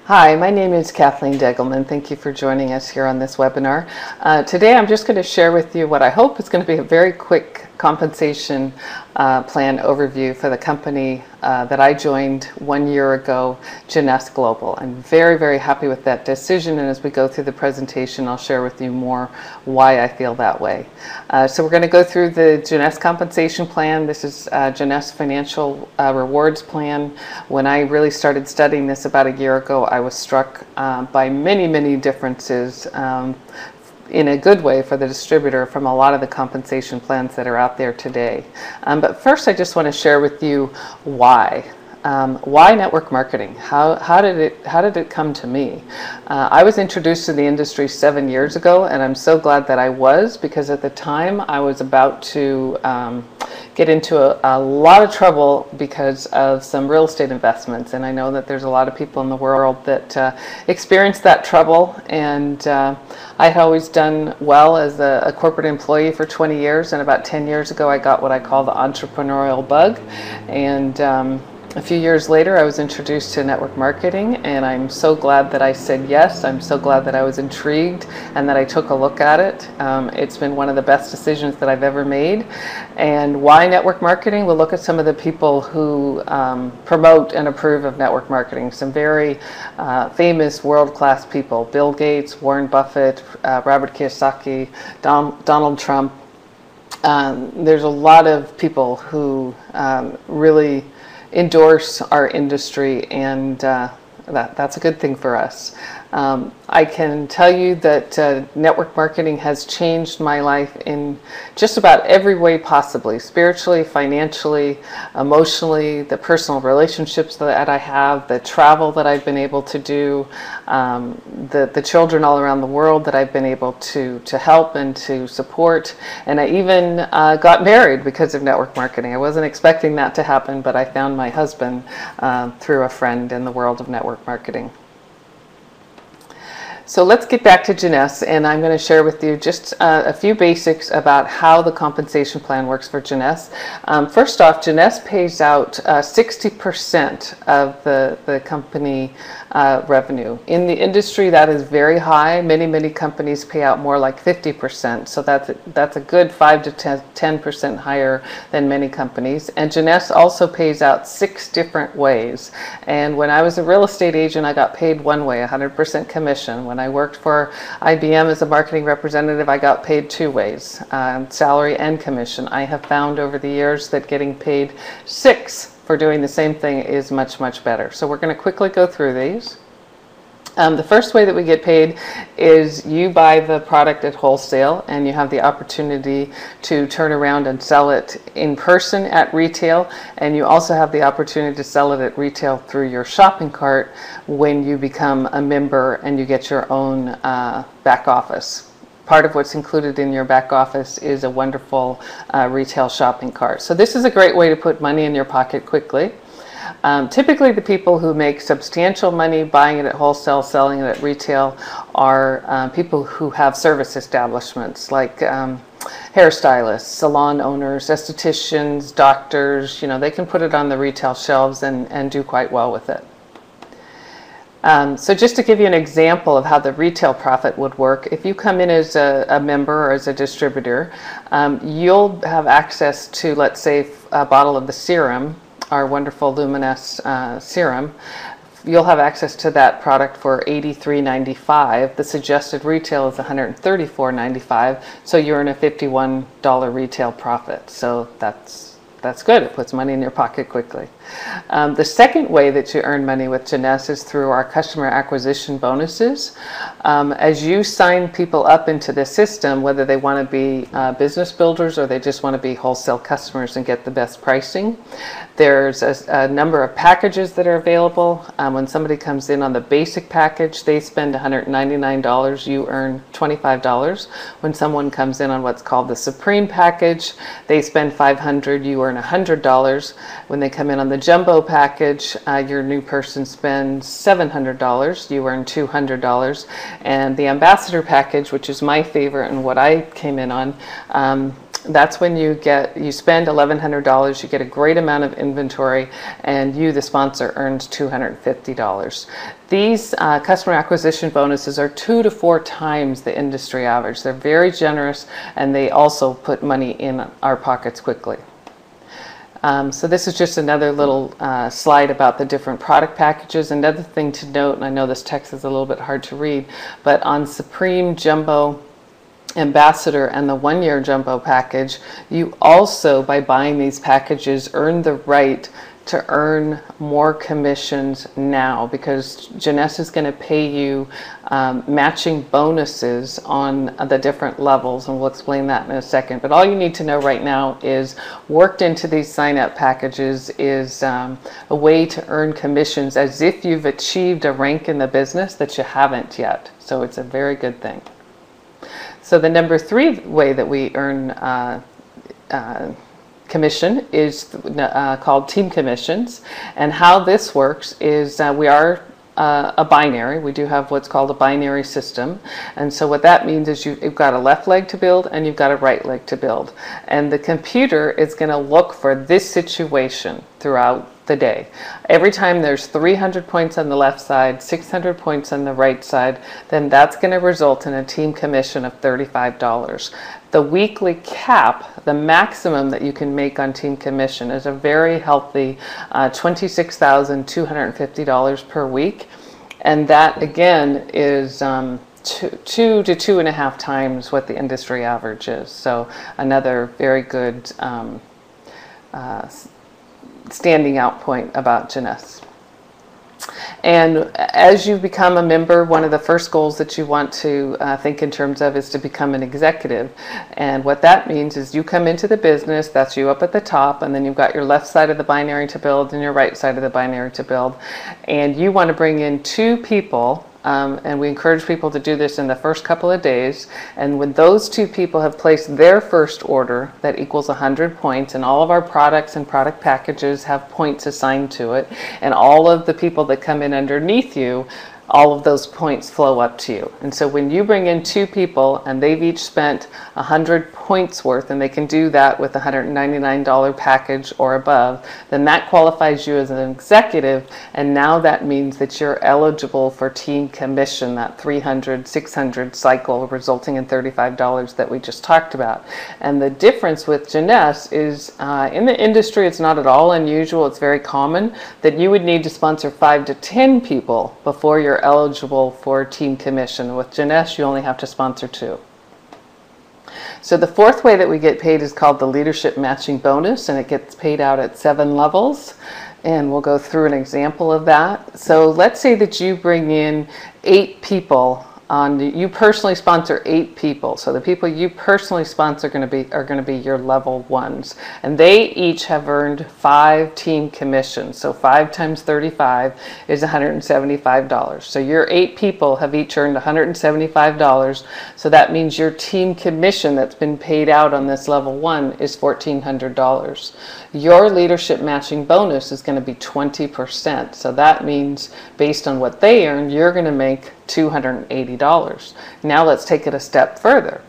Hi, my name is Kathleen Degelman. Thank you for joining us here on this webinar. Today I'm just going to share with you what I hope is going to be a very quick compensation plan overview for the company that I joined 1 year ago, Jeunesse Global. I'm very, very happy with that decision, and as we go through the presentation, I'll share with you more why I feel that way. So we're going to go through the Jeunesse compensation plan. This is Jeunesse financial rewards plan. When I really started studying this about a year ago, I was struck by many, many differences in a good way for the distributor from a lot of the compensation plans that are out there today. But first I just want to share with you why. Why network marketing? How did it come to me? I was introduced to the industry 7 years ago, and I'm so glad that I was, because at the time I was about to get into a lot of trouble because of some real estate investments, and I know that there's a lot of people in the world that experienced that trouble, and I had always done well as a corporate employee for 20 years, and about 10 years ago I got what I call the entrepreneurial bug, and a few years later, I was introduced to network marketing, and I'm so glad that I said yes. I'm so glad that I was intrigued and that I took a look at it. It's been one of the best decisions that I've ever made. And why network marketing? We'll look at some of the people who promote and approve of network marketing. Some very famous world-class people: Bill Gates, Warren Buffett, Robert Kiyosaki, Donald Trump. There's a lot of people who really endorse our industry, and that's a good thing for us. I can tell you that network marketing has changed my life in just about every way possibly: spiritually, financially, emotionally, the personal relationships that I have, the travel that I've been able to do, the children all around the world that I've been able to help and to support. And I even got married because of network marketing. I wasn't expecting that to happen, but I found my husband through a friend in the world of network marketing. So let's get back to Jeunesse, and I'm going to share with you just a few basics about how the compensation plan works for Jeunesse. First off, Jeunesse pays out 60% of the company revenue. In the industry, that is very high. Many companies pay out more like 50%, so that's a good 5 to 10% higher than many companies. And Jeunesse also pays out 6 different ways. And when I was a real estate agent, I got paid one way, 100% commission. When I worked for IBM as a marketing representative, I got paid 2 ways, salary and commission. I have found over the years that getting paid 6 for doing the same thing is much, much better. So we're going to quickly go through these. The first way that we get paid is you buy the product at wholesale, and you have the opportunity to turn around and sell it in person at retail, and you also have the opportunity to sell it at retail through your shopping cart when you become a member and you get your own back office. Part of what's included in your back office is a wonderful retail shopping cart. So this is a great way to put money in your pocket quickly. Typically the people who make substantial money buying it at wholesale, selling it at retail, are people who have service establishments like hairstylists, salon owners, estheticians, doctors. You know, they can put it on the retail shelves and do quite well with it. So just to give you an example of how the retail profit would work, if you come in as a member or as a distributor, you'll have access to, let's say, a bottle of the serum, our wonderful Luminous serum. You'll have access to that product for $83.95. The suggested retail is $134.95, so you earn a $51 retail profit. So that's good. It puts money in your pocket quickly. The second way that you earn money with Jeunesse is through our customer acquisition bonuses. As you sign people up into the system, whether they want to be business builders or they just want to be wholesale customers and get the best pricing, there's a number of packages that are available. When somebody comes in on the basic package, they spend $199, you earn $25. When someone comes in on what's called the Supreme package, they spend $500, you earn $100. When they come in on the Jumbo package, your new person spends $700, you earn $200. And the Ambassador package, which is my favorite and what I came in on, That's when you spend $1,100, you get a great amount of inventory, and you, the sponsor, earns $250. These customer acquisition bonuses are 2 to 4 times the industry average. They're very generous, and they also put money in our pockets quickly. So this is just another little slide about the different product packages. Another thing to note, and I know this text is a little bit hard to read, but on Supreme, Jumbo, Ambassador, and the 1-year Jumbo package, you also, by buying these packages, earn the right to earn more commissions now, because Jeunesse is going to pay you matching bonuses on the different levels, and we'll explain that in a second. But all you need to know right now is worked into these sign-up packages is a way to earn commissions as if you've achieved a rank in the business that you haven't yet. So it's a very good thing. So the number 3 way that we earn commission is called team commissions. And how this works is we are a binary. We do have what's called a binary system. And so what that means is you've got a left leg to build and you've got a right leg to build. And the computer is going to look for this situation throughout the day. Every time there's 300 points on the left side, 600 points on the right side, then that's going to result in a team commission of $35. The weekly cap, the maximum that you can make on team commission, is a very healthy $26,250 per week. And that, again, is 2 to 2.5 times what the industry average is. So another very good standing out point about Jeunesse. And as you become a member, one of the first goals that you want to think in terms of is to become an executive. And what that means is you come into the business, that's you up at the top, and then you've got your left side of the binary to build and your right side of the binary to build. And you want to bring in 2 people. And we encourage people to do this in the first couple of days. And when those 2 people have placed their first order, that equals 100 points, and all of our products and product packages have points assigned to it, and all of the people that come in underneath you, all of those points flow up to you. And so when you bring in 2 people and they've each spent 100 points worth, and they can do that with a $199 package or above, then that qualifies you as an executive. And now that means that you're eligible for team commission, that 300, 600 cycle, resulting in $35 that we just talked about. And the difference with Jeunesse is in the industry, it's not at all unusual. It's very common that you would need to sponsor 5 to 10 people before you're eligible for team commission. With Jeunesse, you only have to sponsor 2. So the 4th way that we get paid is called the leadership matching bonus, and it gets paid out at 7 levels. And we'll go through an example of that. So let's say that you bring in 8 people. You personally sponsor 8 people. So the people you personally sponsor are going to be your level 1s. And they each have earned 5 team commissions. So 5 times 35 is $175. So your 8 people have each earned $175. So that means your team commission that's been paid out on this level 1 is $1,400. Your leadership matching bonus is going to be 20%. So that means based on what they earn, you're going to make $280. Now let's take it a step further.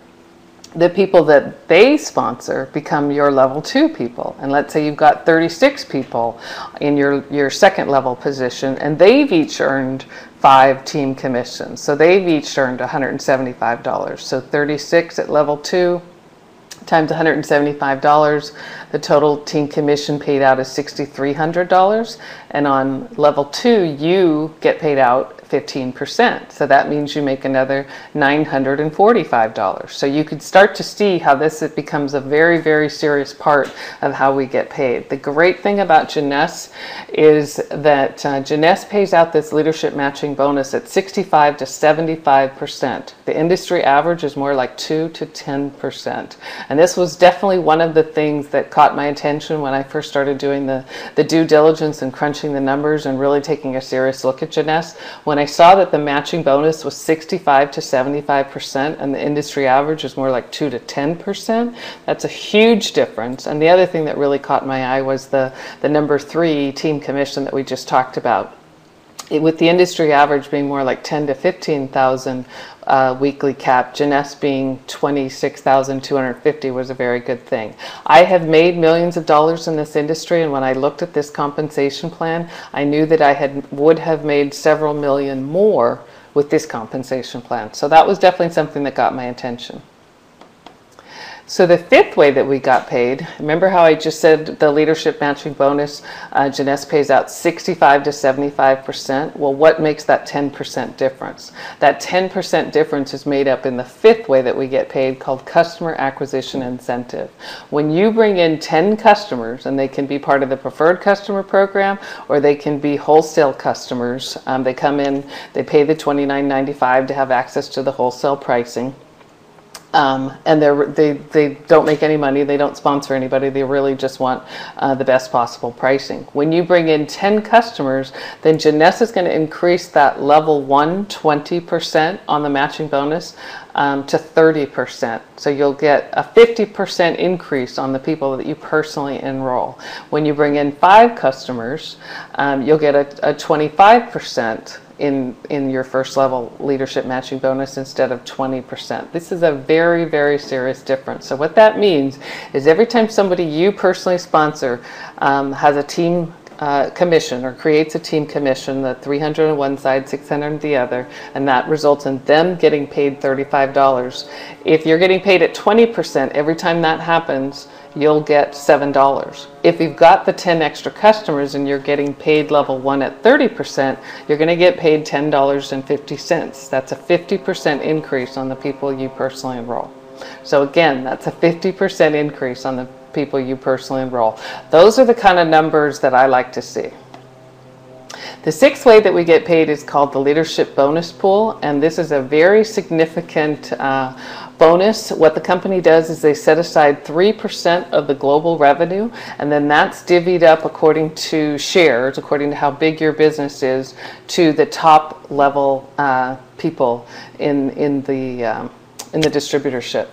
The people that they sponsor become your level 2 people. And let's say you've got 36 people in your second level position, and they've each earned 5 team commissions. So they've each earned $175. So 36 at level 2 times $175, the total team commission paid out is $6,300. And on level 2, you get paid out 15%. So that means you make another $945. So you could start to see how this becomes a very, very serious part of how we get paid. The great thing about Jeunesse is that Jeunesse pays out this leadership matching bonus at 65 to 75%. The industry average is more like 2 to 10%. And this was definitely one of the things that caught my attention when I first started doing the due diligence and crunching the numbers and really taking a serious look at Jeunesse. When I saw that the matching bonus was 65 to 75% and the industry average is more like 2 to 10%, that's a huge difference. And the other thing that really caught my eye was the number 3 team commission that we just talked about. with the industry average being more like 10 to 15,000 weekly cap, Jeunesse being 26,250 was a very good thing. I have made millions of dollars in this industry, and when I looked at this compensation plan, I knew that I would have made several million more with this compensation plan. So that was definitely something that got my attention. So the fifth way that we got paid, remember how I just said the leadership matching bonus, Jeunesse pays out 65 to 75%. Well, what makes that 10% difference? That 10% difference is made up in the fifth way that we get paid, called customer acquisition incentive. When you bring in 10 customers, and they can be part of the preferred customer program, or they can be wholesale customers, they come in, they pay the $29.95 to have access to the wholesale pricing. And they don't make any money, they don't sponsor anybody, they really just want the best possible pricing. When you bring in 10 customers, then Jeunesse is going to increase that level 1 20% on the matching bonus to 30%. So you'll get a 50% increase on the people that you personally enroll. When you bring in 5 customers, you'll get a 25% in your first level leadership matching bonus instead of 20%. This is a very, very serious difference. So what that means is every time somebody you personally sponsor has a team commission, or creates a team commission, the 300 on one side, 600 on the other, and that results in them getting paid $35. If you're getting paid at 20%, every time that happens, you'll get $7. If you've got the 10 extra customers and you're getting paid level 1 at 30%, you're going to get paid $10.50. That's a 50% increase on the people you personally enroll. So again, that's a 50% increase on the people you personally enroll. Those are the kind of numbers that I like to see. The sixth way that we get paid is called the leadership bonus pool, and this is a very significant bonus. What the company does is they set aside 3% of the global revenue, and then that's divvied up according to shares, according to how big your business is, to the top level people in the distributorship.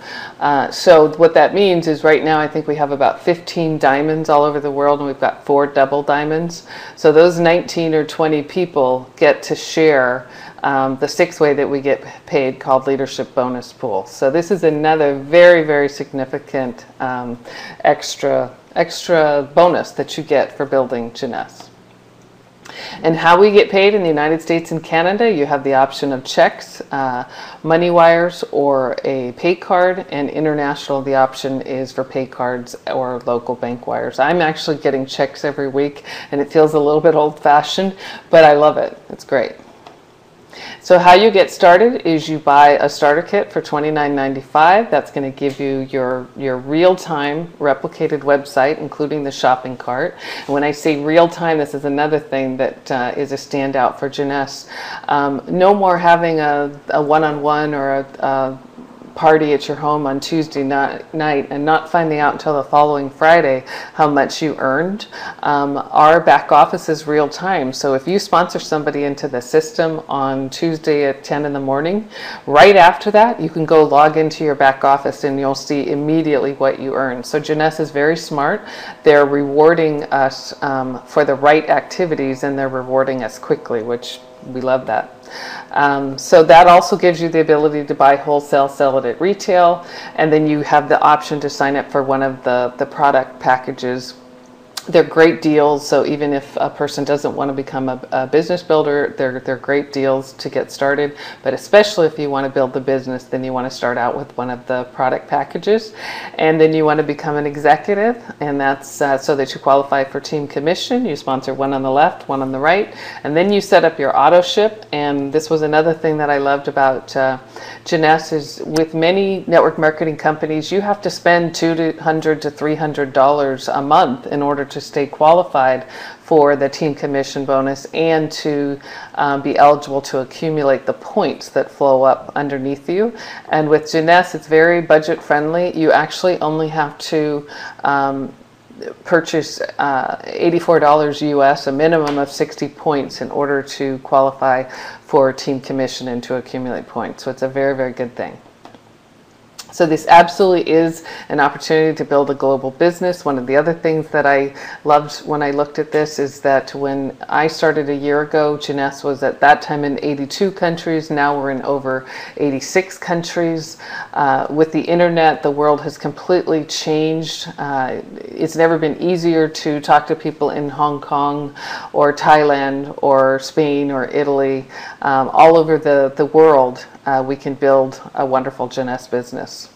So what that means is right now I think we have about 15 diamonds all over the world, and we've got 4 double diamonds. So those 19 or 20 people get to share the sixth way that we get paid, called leadership bonus pool. So this is another very, very significant extra bonus that you get for building Jeunesse. And how we get paid in the United States and Canada, you have the option of checks, money wires, or a pay card, and international, the option is for pay cards or local bank wires. I'm actually getting checks every week, and it feels a little bit old-fashioned, but I love it. It's great. So how you get started is you buy a starter kit for $29.95. That's going to give you your real-time replicated website, including the shopping cart. And when I say real-time, this is another thing that is a standout for Jeunesse. No more having a one-on-one or a party at your home on Tuesday night and not finding out until the following Friday how much you earned. Our back office is real time. So if you sponsor somebody into the system on Tuesday at 10 in the morning, right after that you can go log into your back office and you'll see immediately what you earned. So Jeunesse is very smart. They're rewarding us for the right activities, and they're rewarding us quickly, which we love that. So that also gives you the ability to buy wholesale, sell it at retail, and then you have the option to sign up for one of the product packages. They're great deals, so even if a person doesn't want to become a business builder, they're great deals to get started. But especially if you want to build the business, then you want to start out with one of the product packages. And then you want to become an executive, and that's so that you qualify for team commission. You sponsor one on the left, one on the right, and then you set up your auto ship. And this was another thing that I loved about Jeunesse is with many network marketing companies, you have to spend $200 to $300 a month in order to stay qualified for the team commission bonus and to be eligible to accumulate the points that flow up underneath you. And with Jeunesse, it's very budget friendly. You actually only have to purchase $84 US, a minimum of 60 points, in order to qualify for team commission and to accumulate points. So it's a very, very good thing. So this absolutely is an opportunity to build a global business. One of the other things that I loved when I looked at this is that when I started a year ago, Jeunesse was at that time in 82 countries. Now we're in over 86 countries. With the internet, the world has completely changed. It's never been easier to talk to people in Hong Kong or Thailand or Spain or Italy. All over the world, we can build a wonderful Jeunesse business.